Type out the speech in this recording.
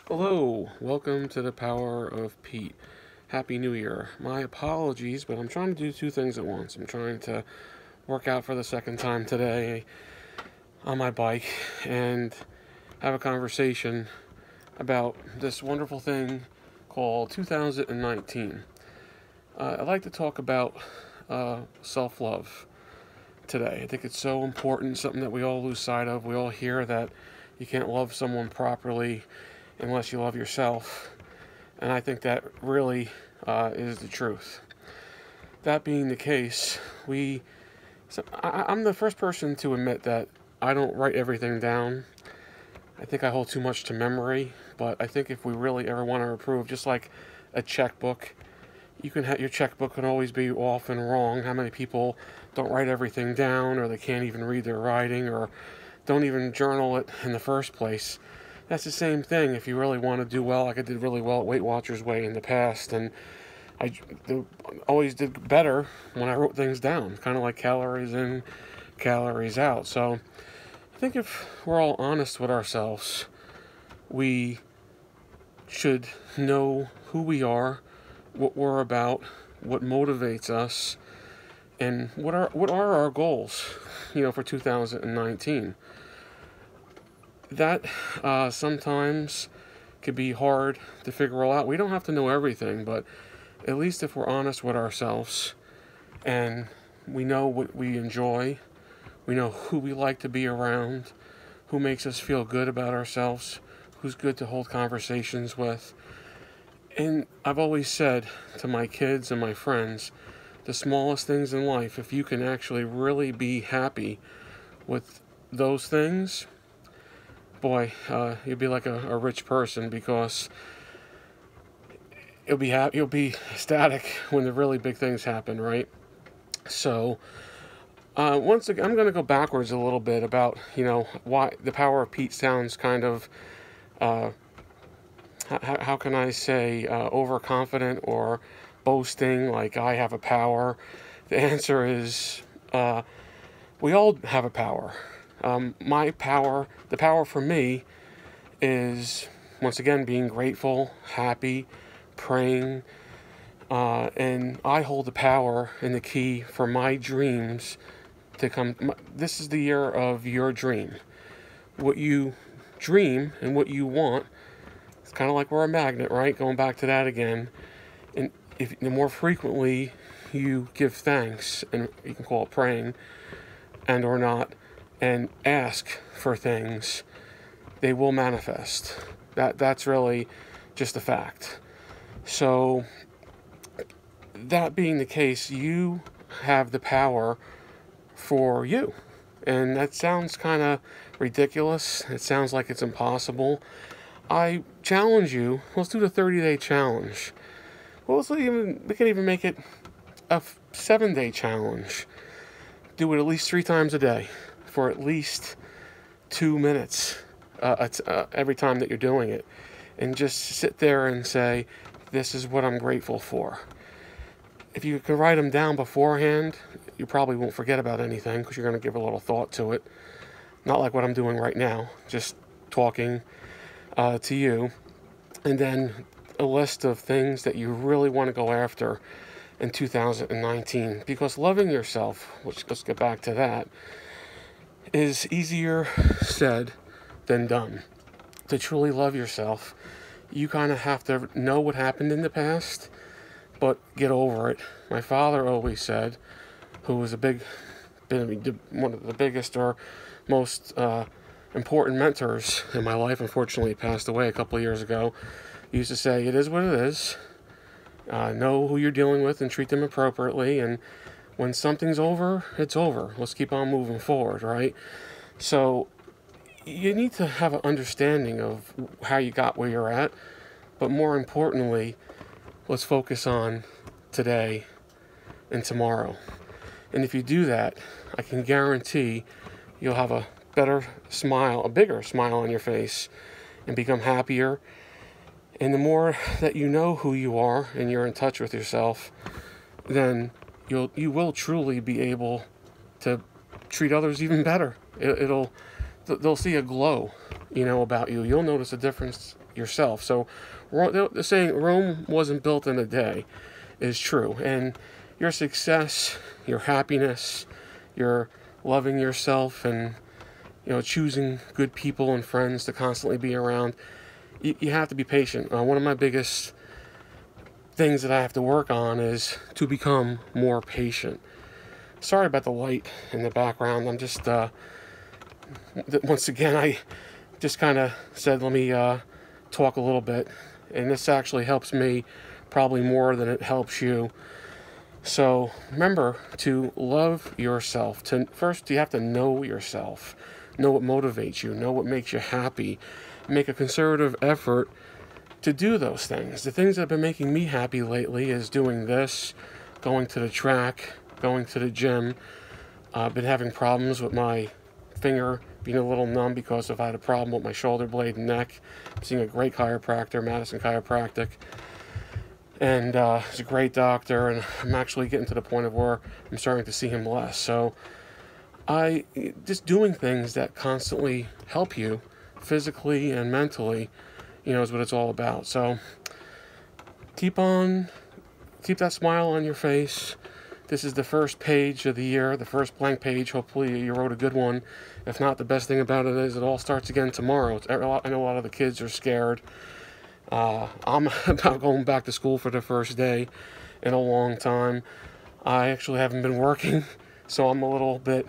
Hello, welcome to the Power of Pete. Happy New Year. My apologies, but I'm trying to do two things at once. I'm trying to work out for the second time today on my bike and have a conversation about this wonderful thing called 2019. I'd like to talk about self love today. I think it's so important, something that we all lose sight of. We all hear that you can't love someone properly unless you love yourself. And I think that really is the truth. That being the case, I'm the first person to admit that I don't write everything down. I think I hold too much to memory, but I think if we really ever want to improve, just like a checkbook, you can have your checkbook can always be off and wrong. How many people don't write everything down, or they can't even read their writing, or don't even journal it in the first place? That's the same thing. If you really want to do well, like I did really well at Weight Watchers Way in the past, and always did better when I wrote things down, kind of like calories in, calories out. So I think if we're all honest with ourselves, we should know who we are, what we're about, what motivates us, and what are our goals, for 2019. That sometimes could be hard to figure all out. We don't have to know everything, but at least if we're honest with ourselves and we know what we enjoy, we know who we like to be around, who makes us feel good about ourselves, who's good to hold conversations with. And I've always said to my kids and my friends, the smallest things in life, if you can actually really be happy with those things, boy, you'll be like a rich person, because you'll be ecstatic when the really big things happen, right? So, once again, I'm going to go backwards a little bit about why the Power of Pete sounds kind of uh, how can I say overconfident or boasting, like I have a power. The answer is we all have a power. My power, the power for me, is once again being grateful, happy, praying, and I hold the power and the key for my dreams to come. This is the year of your dream. What you dream and what you want, it's kind of like we're a magnet, right? Going back to that again. And if the more frequently you give thanks, and you can call it praying, and or not, and ask for things, they will manifest. That's really just a fact. So, that being the case, you have the power for you. And that sounds kind of ridiculous. It sounds like it's impossible. I challenge you, let's do the 30-day challenge. Well, we can even make it a 7-day challenge. Do it at least 3 times a day for at least 2 minutes every time that you're doing it. And just sit there and say, this is what I'm grateful for. If you can write them down beforehand, you probably won't forget about anything, because you're going to give a little thought to it. Not like what I'm doing right now, just talking to you. And then a list of things that you really want to go after in 2019. Because loving yourself, let's get back to that, is easier said than done. To truly love yourself, you kind of have to know what happened in the past, but get over it. My father always said, who was one of the biggest or most important mentors in my life, unfortunately he passed away a couple of years ago, he used to say, it is what it is. Know who you're dealing with and treat them appropriately, and when something's over, it's over. Let's keep on moving forward, right? So you need to have an understanding of how you got where you're at, but more importantly, let's focus on today and tomorrow. And if you do that, I can guarantee you'll have a better smile, a bigger smile on your face, and become happier. And the more that you know who you are and you're in touch with yourself, then you will truly be able to treat others even better. They'll see a glow about you, you'll notice a difference yourself. So the saying Rome wasn't built in a day is true. And your success, your happiness, your loving yourself, and choosing good people and friends to constantly be around, you have to be patient. One of my biggest things that I have to work on is to become more patient. Sorry about the light in the background. I'm just once again, I just kind of said, let me talk a little bit, and this actually helps me probably more than it helps you. So remember to love yourself. First, you have to know yourself, know what motivates you, know what makes you happy, make a concerted effort to do those things. The things that have been making me happy lately is doing this, going to the track, going to the gym. I've been having problems with my finger being a little numb because I've had a problem with my shoulder blade and neck. I'm seeing a great chiropractor, Madison Chiropractic, and he's a great doctor, and I'm actually getting to the point of where I'm starting to see him less. So I just doing things that constantly help you physically and mentally, is what it's all about. So keep that smile on your face. This is the first page of the year, the first blank page. Hopefully you wrote a good one. If not, the best thing about it is it all starts again tomorrow. I know a lot of the kids are scared. I'm about going back to school for the first day in a long time. I actually haven't been working, so I'm a little bit